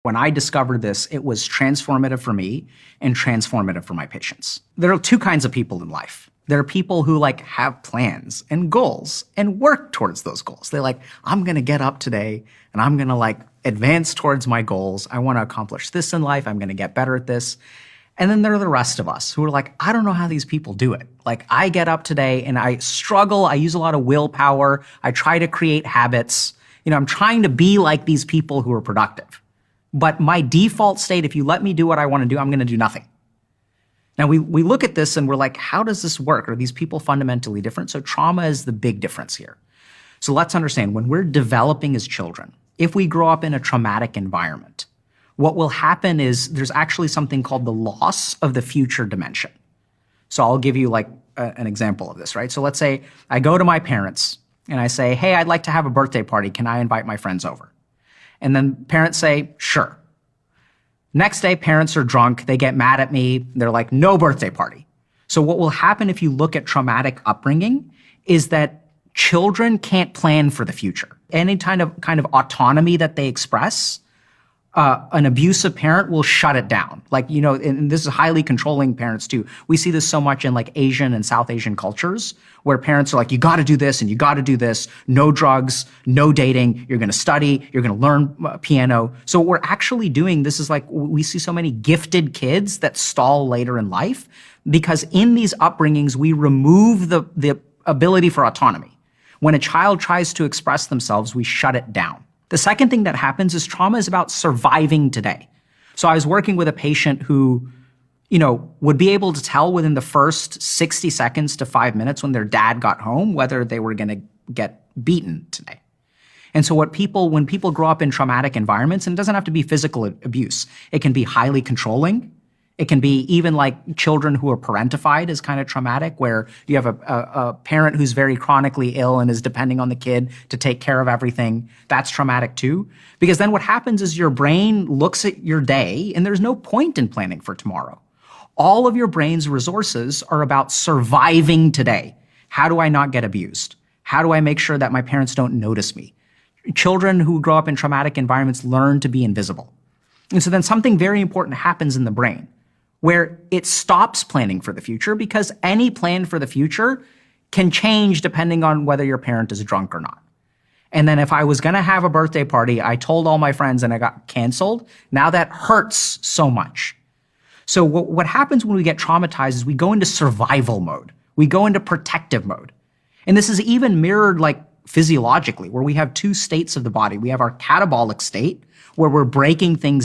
When I discovered this, it was transformative for me and transformative for my patients. There are two kinds of people in life. There are people who have plans and goals and work towards those goals. They're like, I'm gonna get up today and I'm gonna advance towards my goals. I wanna accomplish this in life. I'm gonna get better at this. And then there are the rest of us who are like, I don't know how these people do it. I get up today and I struggle. I use a lot of willpower. I try to create habits. I'm trying to be like these people who are productive. But my default state, if you let me do what I want to do, I'm going to do nothing. Now, we look at this and we're like, how does this work? Are these people fundamentally different? So trauma is the big difference here. So let's understand, when we're developing as children, if we grow up in a traumatic environment, what will happen is there's actually something called the loss of the future dimension. So I'll give you an example of this, right? So let's say I go to my parents and I say, hey, I'd like to have a birthday party. Can I invite my friends over? And then parents say, sure. Next day, parents are drunk. They get mad at me. They're like, no birthday party. So what will happen if you look at traumatic upbringing is that children can't plan for the future. Any kind of autonomy that they express, an abusive parent will shut it down. And this is highly controlling parents too. We see this so much in Asian and South Asian cultures where parents are like, you gotta do this and you gotta do this, no drugs, no dating, you're gonna study, you're gonna learn piano. So what we're actually doing, this is we see so many gifted kids that stall later in life because in these upbringings, we remove the ability for autonomy. When a child tries to express themselves, we shut it down. The second thing that happens is trauma is about surviving today. So I was working with a patient who, would be able to tell within the first 60 seconds to 5 minutes when their dad got home whether they were going to get beaten today. And so when people grow up in traumatic environments, and it doesn't have to be physical abuse, it can be highly controlling. It can be even children who are parentified is kind of traumatic, where you have a parent who's very chronically ill and is depending on the kid to take care of everything. That's traumatic too. Because then what happens is your brain looks at your day and there's no point in planning for tomorrow. All of your brain's resources are about surviving today. How do I not get abused? How do I make sure that my parents don't notice me? Children who grow up in traumatic environments learn to be invisible. And so then something very important happens in the brain, where it stops planning for the future because any plan for the future can change depending on whether your parent is drunk or not. And then if I was gonna have a birthday party, I told all my friends and I got canceled, now that hurts so much. So what happens when we get traumatized is we go into survival mode. We go into protective mode. And this is even mirrored physiologically, where we have two states of the body. We have our catabolic state, where we're breaking things